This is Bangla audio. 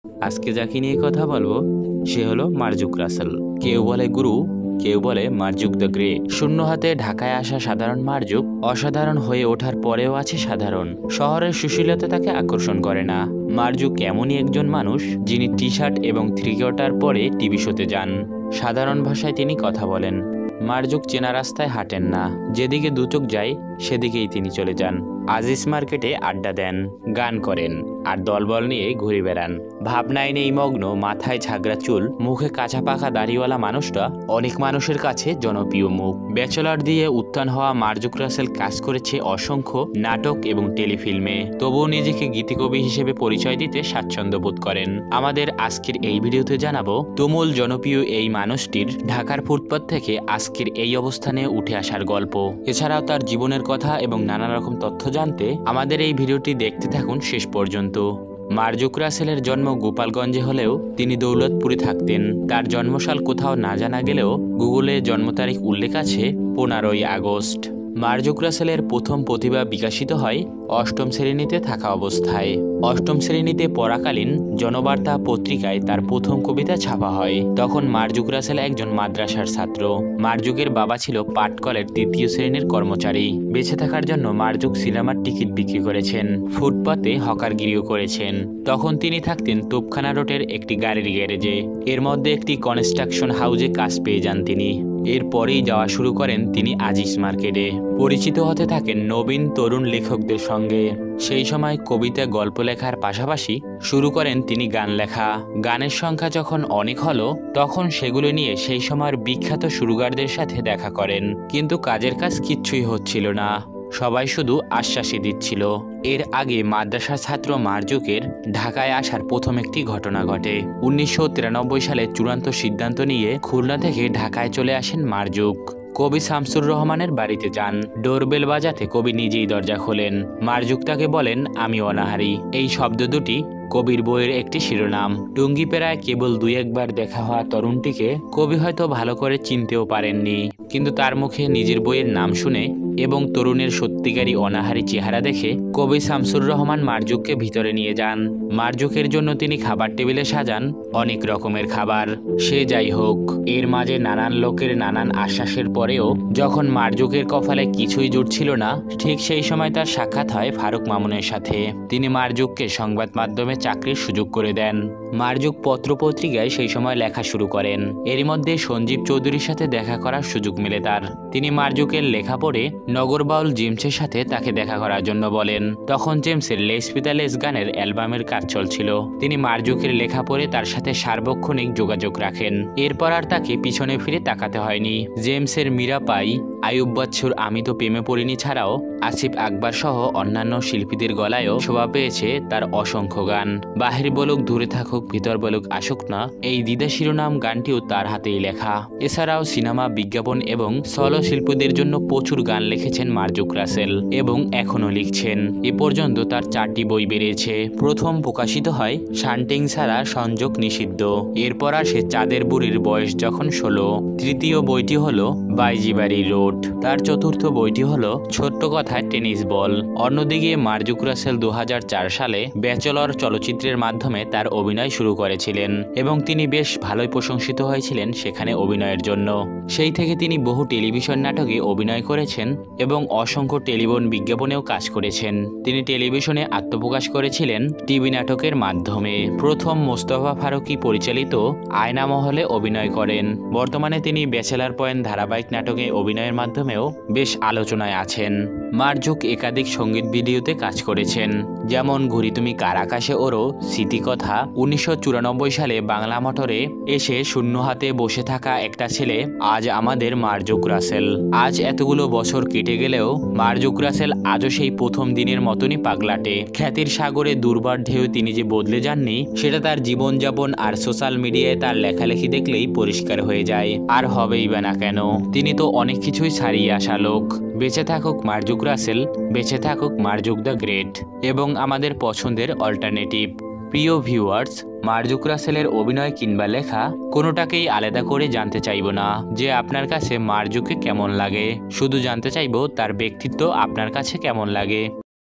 আজকে যাকে নিয়ে কথা বলবো সে হলো মার্জুক রাসেল। কেউ বলে গুরু, কেউ বলে মার্জুক দ্য গ্রে। শূন্য হাতে ঢাকায় আসা সাধারণ মার্জুক অসাধারণ হয়ে ওঠার পরেও আছে সাধারণ। শহরের সুশীলতা তাকে আকর্ষণ করে না। মার্জুক এমনই একজন মানুষ যিনি টি শার্ট এবং থ্রি কোয়ার্টার পরে টিভি শোতে যান। সাধারণ ভাষায় তিনি কথা বলেন। মার্জুক চেনা রাস্তায় হাঁটেন না, যেদিকে দুচোখ যায় সেদিকেই তিনি চলে যান। আজিজ মার্কেটে আড্ডা দেন, গান করেন আর দলবল নিয়ে ঘুরে বেড়ান। ভাবনায় নেই মগ্ন, মাথায় ঝাগড়া চুল, মুখে কাঁচা পাকা দাড়িওয়ালা মানুষটা অনেক মানুষের কাছে জনপ্রিয় মুখ। ব্যাচেলর দিয়ে উত্থান হওয়া মার্জুক রাসেল কাজ করেছে অসংখ্য নাটক এবং টেলিফিল্মে, তবুও নিজেকে গীতিকবি হিসেবে পরিচয় দিতে স্বাচ্ছন্দ্য বোধ করেন। আমাদের আজকের এই ভিডিওতে জানাবো তুমুল জনপ্রিয় এই মানুষটির ঢাকার ফুটপাত থেকে আজকের এই অবস্থানে উঠে আসার গল্প। এছাড়াও তার জীবনের কথা এবং নানা রকম তথ্য জানতে আমাদের এই ভিডিওটি দেখতে থাকুন শেষ পর্যন্ত। মার্জুক রাসেলের জন্ম গোপালগঞ্জে হলেও তিনি দৌলতপুরে থাকতেন। তার জন্মসাল কোথাও না জানা গেলেও গুগলে জন্ম তারিখ উল্লেখ আছে 15ই আগস্ট। মার্জুক রাসেলের প্রথম প্রতিভা বিকশিত হয় অষ্টম শ্রেণীতে থাকা অবস্থায়। অষ্টম শ্রেণীতে পড়াকালীন জনবার্তা পত্রিকায় তার প্রথম কবিতা ছাপা হয়। তখন মার্জুক রাসেল একজন মাদ্রাসার ছাত্র। মার্জুকের বাবা ছিল পাটকলের 3য় শ্রেণীর কর্মচারী। বেঁচে থাকার জন্য মার্জুক সিনেমার টিকিট বিক্রি করেছেন, ফুটপাতে হকারগিরিও করেছেন। তখন তিনি থাকতেন তোপখানা রোডের একটি গাড়ির গ্যারেজে। এর মধ্যে একটি কনস্ট্রাকশন হাউজে কাজ পেয়ে যান তিনি। এরপরেই যাওয়া শুরু করেন তিনি আজিজ মার্কেটে। পরিচিত হতে থাকেন নবীন তরুণ লেখকদের সঙ্গে। সেই সময় কবিতা গল্প লেখার পাশাপাশি শুরু করেন তিনি গান লেখা। গানের সংখ্যা যখন অনেক হলো তখন সেগুলো নিয়ে সেই সময়ের বিখ্যাত সুরকারদের সাথে দেখা করেন, কিন্তু কাজের কাজ কিচ্ছুই হচ্ছিল না। সবাই শুধু আশ্বাসই দিচ্ছিল। এর আগে মাদ্রাসার ছাত্র মার্জুকের ঢাকায় আসার প্রথম একটি ঘটনা ঘটে। 1993 সালে চূড়ান্ত সিদ্ধান্ত নিয়ে খুলনা থেকে ঢাকায় চলে আসেন মার্জুক। কবি শামসুর রহমানের বাড়িতে যান। ডোরবেল বাজাতে কবি নিজেই দরজা খোলেন। মার্জুক তাকে বলেন, আমি অনাহারী। এই শব্দ দুটি কবির বইয়ের একটি শিরোনাম। টুঙ্গিপাড়ায় কেবল 2-1 বার দেখা হওয়া তরুণটিকে কবি হয়তো ভালো করে চিনতেও পারেননি, কিন্তু তার মুখে নিজের বইয়ের নাম শুনে এবং তরুণের সত্যিকারী অনাহারী চেহারা দেখে কবি শামসুর রহমান মার্জুককে ভিতরে নিয়ে যান। মার্জুকের জন্য তিনি খাবার টেবিলে সাজান অনেক রকমের খাবার। সে যাই হোক, এর মাঝে নানান লোকের নানান আশ্বাসের পরেও যখন মার্জুকের কপালে কিছুই জুটছিল না, ঠিক সেই সময় তার সাক্ষাৎ হয় ফারুক মামুনের সাথে। তিনি মার্জুককে সংবাদ মাধ্যমে চাকরির সুযোগ করে দেন। মার্জুক পত্রপত্রিকায় সেই সময় লেখা শুরু করেন। এরই মধ্যে সঞ্জীব চৌধুরীর সাথে দেখা করার সুযোগ মেলে তার। তিনি মার্জুকের লেখা পড়ে নগরবাউল জেমসের সাথে তাকে দেখা করার জন্য বলেন। তখন জেমসের লেস পিতা লেস গানের অ্যালবামের কাজ চলছিল। তিনি মার্জুকের লেখা পড়ে তার সাথে সার্বক্ষণিক যোগাযোগ রাখেন। এরপর আর তাকে পিছনে ফিরে তাকাতে হয়নি। জেমসের মীরা পাই, আয়ুব বাচ্চুর আমি তো প্রেমে পড়িনি ছাড়াও আসিফ আকবর সহ অন্যান্য শিল্পীদের গলায়ও শোভা পেয়েছে তার অসংখ্য গান। বাহির বলুক দূরে থাকুক, ভিতর বলুক আসুক না, এই দ্বিধা শিরোনাম গানটিও তার হাতেই লেখা। এছাড়াও সিনেমা, বিজ্ঞাপন এবং সলো শিল্পীদের জন্য প্রচুর গান লিখেছেন মার্জুক রাসেল এবং এখনও লিখছেন। এ পর্যন্ত তার 4টি বই বেরিয়েছে। প্রথম প্রকাশিত হয় শান্টিং ছাড়া সংযোগ নিষিদ্ধ। এরপর আসে চাঁদের বুড়ির বয়স যখন 16। তৃতীয় বইটি হলো বাইজিবাড়ি রোড। তার চতুর্থ বইটি হলো ছোট্ট কথায় টেনিস বল। অন্যদিকে মার্জুক রাসেল 2004 সালে ব্যাচেলর চলচ্চিত্রের মাধ্যমে তার অভিনয় শুরু করেছিলেন এবং তিনি বেশ ভালোই প্রশংসিত হয়েছিলেন সেখানে অভিনয়ের জন্য। সেই থেকে তিনি বহু টেলিভিশন নাটকে অভিনয় করেছেন এবং অসংখ্য টেলিফোন বিজ্ঞাপনেও কাজ করেছেন। তিনি টেলিভিশনে আত্মপ্রকাশ করেছিলেন টিভি নাটকের মাধ্যমে। প্রথম মোস্তফা ফারুকী পরিচালিত আয়না মহলে অভিনয় করেন। বর্তমানে তিনি ব্যাচেলার পয়েন্ট ধারাবাহিক নাটকে অভিনয়ের মাধ্যমেও বেশ আলোচনায় আছেন। মার্জুক একাধিক সঙ্গীত ভিডিওতে কাজ করেছেন, যেমন ঘুরি তুমি কার আকাশে ওরো, স্মৃতিকথা। 1994 সালে বাংলা মোটরে এসে শূন্য হাতে বসে থাকা একটা ছেলে, আজ আমাদের মার্জুক রাসেল। আজ এতগুলো বছর কেটে গেলেও মার্জুক রাসেল আজও সেই প্রথম দিনের মতনই পাগলাটে। খ্যাতির সাগরে দুর্বার ঢেউ তিনি যে বদলে যাননি সেটা তার জীবনযাপন আর সোশ্যাল মিডিয়ায় তার লেখালেখি দেখলেই পরিষ্কার হয়ে যায়। আর হবেই বা না কেন, তিনি তো অনেক কিছুই ছাড়িয়ে আসা লোক। বেঁচে থাকুক মার্জুক রাসেল, বেঁচে থাকুক মার্জুক দ্য গ্রেট এবং আমাদের পছন্দের অল্টারনেটিভ। প্রিয় ভিউয়ার্স, মার্জুক রাসেলের অভিনয় কিংবা লেখা কোনোটাকেই আলাদা করে জানতে চাইব না যে আপনার কাছে মার্জুককে কেমন লাগে, শুধু জানতে চাইব তার ব্যক্তিত্ব আপনার কাছে কেমন লাগে।